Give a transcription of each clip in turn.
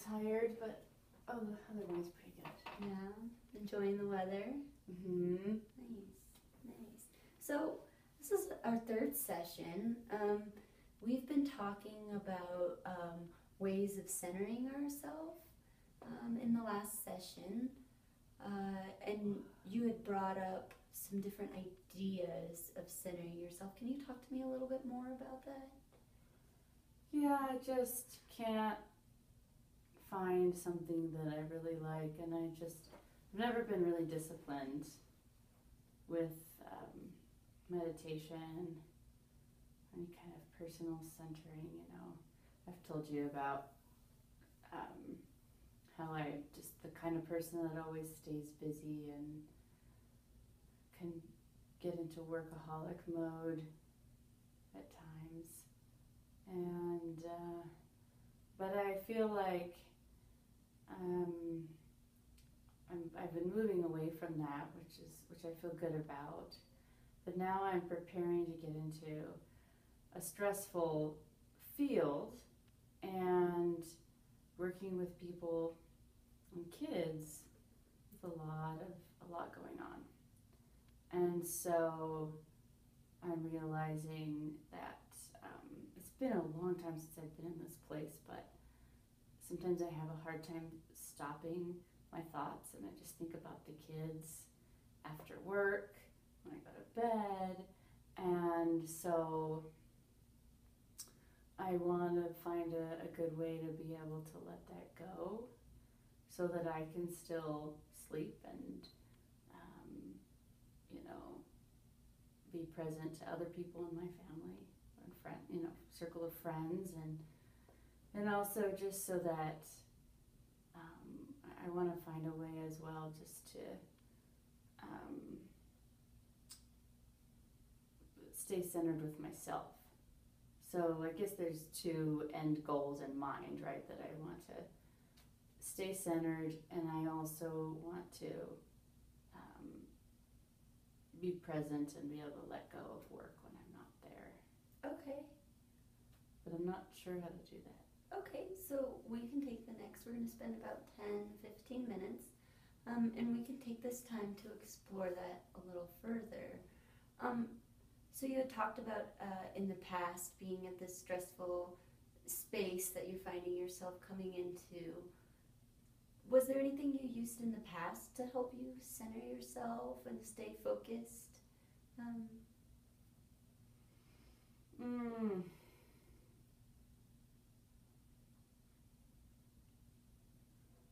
tired, but otherwise pretty good. Yeah, enjoying the weather. Mm-hmm. Nice. So this is our third session. We've been talking about ways of centering ourselves in the last session, and you had brought up some different ideas of centering yourself. Can you talk to me a little bit more about that? Yeah, I just can't find something that I really like, and I've never been really disciplined with meditation, any kind of personal centering. I've told you about how I just the kind of person that always stays busy and can get into workaholic mode at times, and but I feel like I've been moving away from that, which I feel good about. But now I'm preparing to get into a stressful field and working with people and kids with a lot going on. And so I'm realizing that it's been a long time since I've been in this place, but sometimes I have a hard time stopping my thoughts, and I just think about the kids after work, when I go to bed, and so I want to find a good way to be able to let that go so that I can still sleep and, be present to other people in my family and circle of friends, and also just so that I want to find a way as well just to stay centered with myself. So I guess there's two end goals in mind, right? That I want to stay centered, and I also want to be present and be able to let go of work when I'm not there. Okay. But I'm not sure how to do that. Okay, so we can take the next, we're going to spend about 10-15 minutes, and we can take this time to explore that a little further. So you had talked about in the past being at this stressful space that you're finding yourself coming into. Was there anything you used in the past to help you center yourself and stay focused?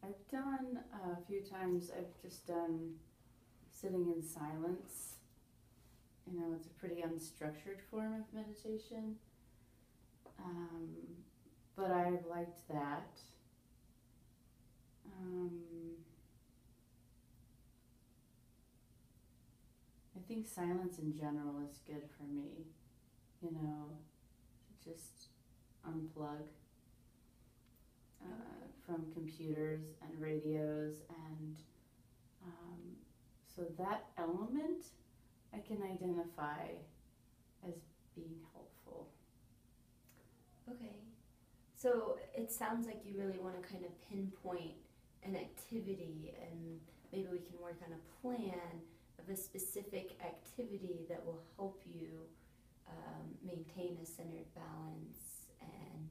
I've done a few times, I've just done sitting in silence. It's a pretty unstructured form of meditation, but I've liked that. I think silence in general is good for me, to just unplug from computers and radios, and so that element I can identify as being helpful. Okay, so it sounds like you really want to kind of pinpoint an activity, and maybe we can work on a plan of a specific activity that will help you maintain a centered balance and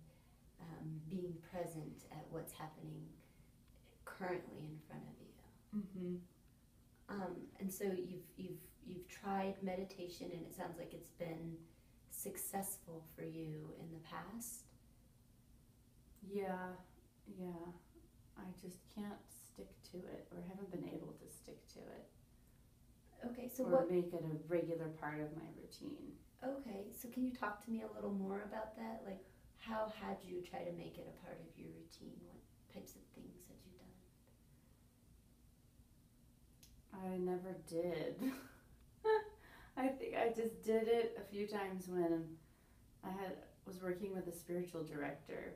being present at what's happening currently in front of you. Mm-hmm. And so you've tried meditation, and it sounds like it's been successful for you in the past. Yeah. I just can't stick to it, or haven't been able to stick to it. Okay, so or make it a regular part of my routine. Okay, so can you talk to me a little more about that? Like, how had you try to make it a part of your routine? What types of things had you done? I never did. I think I just did it a few times when I was working with a spiritual director.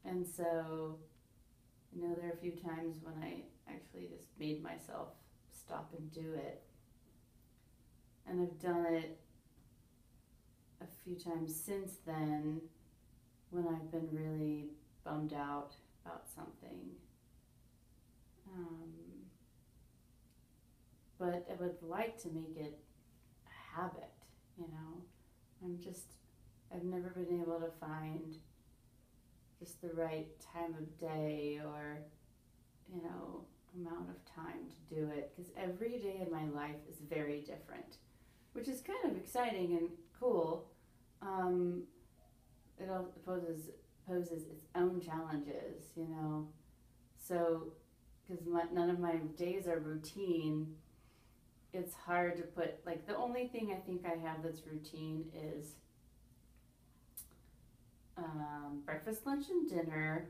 And so, there are a few times when I actually just made myself stop and do it. And I've done it a few times since then when I've been really bummed out about something. But I would like to make it a habit, you know. I've never been able to find just the right time of day or, you know, amount of time to do it. Because every day in my life is very different, which is kind of exciting and cool. It all poses its own challenges, you know. So, because none of my days are routine, it's hard to put, like, the only thing I think I have that's routine is breakfast, lunch, and dinner,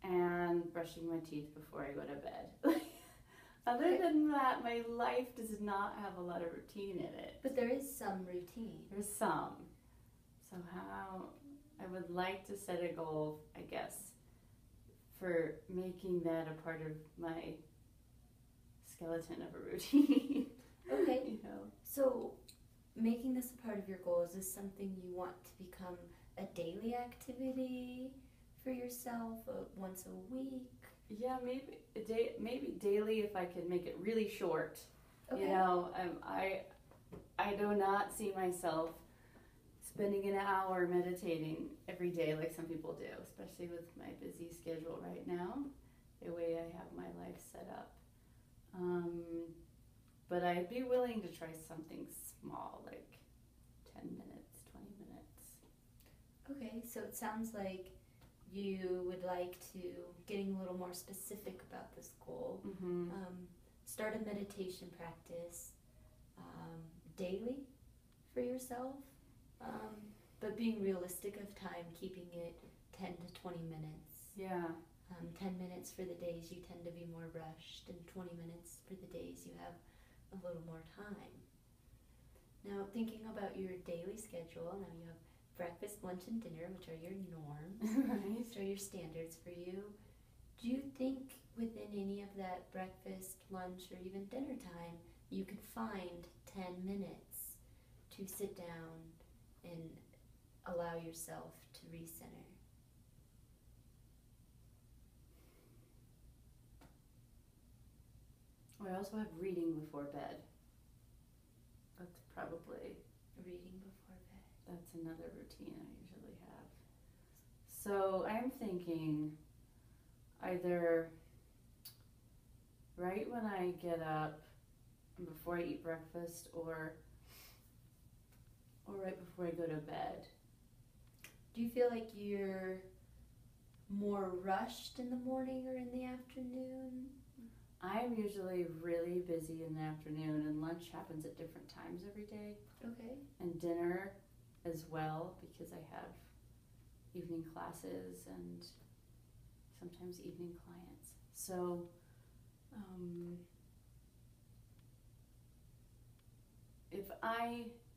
and brushing my teeth before I go to bed. Other than that, my life does not have a lot of routine in it. But there is some routine. There's some. So how I would like to set a goal, I guess, for making that a part of my skeleton of a routine. Okay. You know. So making this a part of your goal, is this something you want to become a daily activity for yourself, once a week? Yeah, maybe daily if I could make it really short. Okay. You know, I do not see myself spending an hour meditating every day like some people do, especially with my busy schedule right now, the way I have my life set up. But I'd be willing to try something small, like 10 minutes, 20 minutes. Okay, so it sounds like you would like to, getting a little more specific about this goal, start a meditation practice daily for yourself, but being realistic of time, keeping it 10 to 20 minutes. Yeah. 10 minutes for the days you tend to be more rushed, and 20 minutes for the days you have a little more time. Now, thinking about your daily schedule, now you have breakfast, lunch, and dinner, which are your norms, Right. which are your standards for you. Do you think within any of that breakfast, lunch, or even dinner time, you could find 10 minutes to sit down and allow yourself to recenter? I also have reading before bed. That's probably, Reading before bed. that's another routine I usually have. So I'm thinking either right when I get up and before I eat breakfast, or right before I go to bed. Do you feel like you're more rushed in the morning or in the afternoon? I'm usually really busy in the afternoon, and lunch happens at different times every day, Okay. and dinner as well, because I have evening classes and sometimes evening clients. So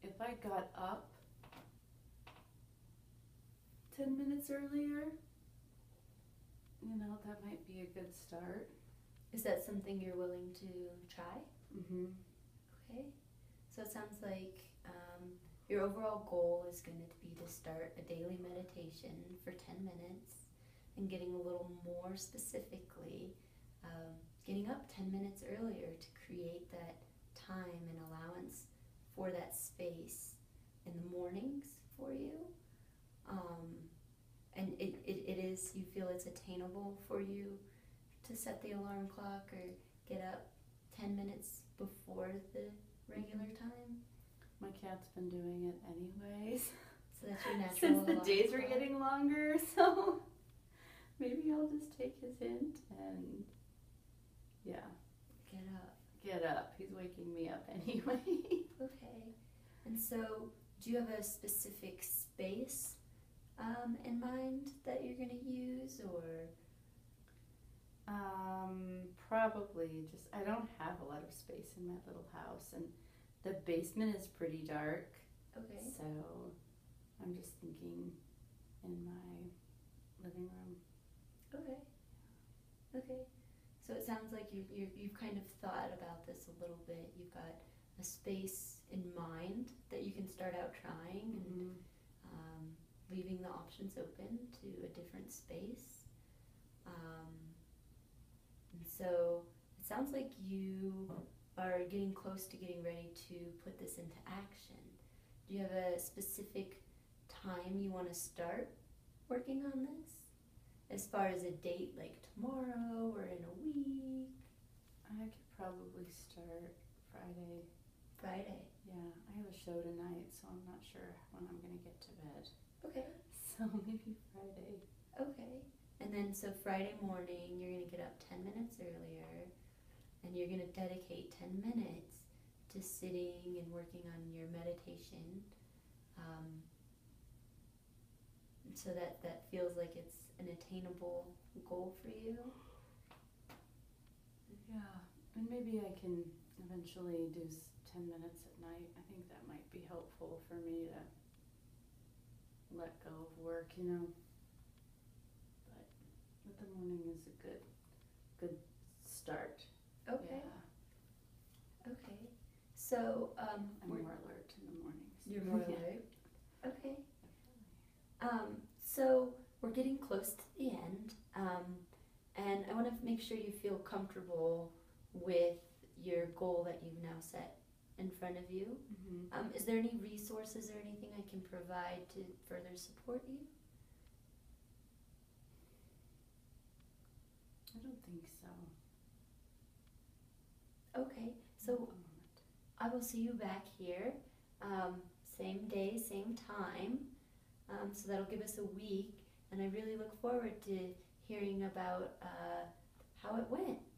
if I got up 10 minutes earlier, you know, that might be a good start. Is that something you're willing to try? Mm-hmm. Okay. So it sounds like your overall goal is going to be to start a daily meditation for 10 minutes, and getting a little more specifically, getting up 10 minutes earlier to create that time and allowance for that space in the mornings for you. And it is, you feel it's attainable for you to set the alarm clock or get up 10 minutes before the regular time? My cat's been doing it anyways. So that's your natural Since the alarm days were clock. getting longer, so maybe I'll just take his hint and, yeah. Get up. He's waking me up anyway. Okay. And so, do you have a specific space in mind that you're going to use, or? Probably just, I don't have a lot of space in my little house, and the basement is pretty dark. Okay. So I'm just thinking in my living room. Okay. So it sounds like you've kind of thought about this a little bit. You've got a space in mind that you can start out trying, and leaving the options open to a different space. And so it sounds like you are getting close to getting ready to put this into action. Do you have a specific time you want to start working on this? As far as a date, like tomorrow or in a week? I could probably start Friday. Friday. Yeah, I have a show tonight, so I'm not sure when I'm gonna get to bed. Okay. So maybe Friday. Okay. And then so Friday morning, you're going to get up 10 minutes earlier and you're going to dedicate 10 minutes to sitting and working on your meditation, so that feels like it's an attainable goal for you. Yeah, and maybe I can eventually do 10 minutes at night. I think that might be helpful for me to let go of work, you know. But the morning is a good start. Okay. Yeah. Okay. So I'm more alert in the mornings. You're more alert. Okay. So we're getting close to the end, and I want to make sure you feel comfortable with your goal that you've now set in front of you. Mm-hmm. Is there any resources or anything I can provide to further support you? I don't think so. Okay, so I will see you back here, same day, same time, so that'll give us a week, and I really look forward to hearing about how it went.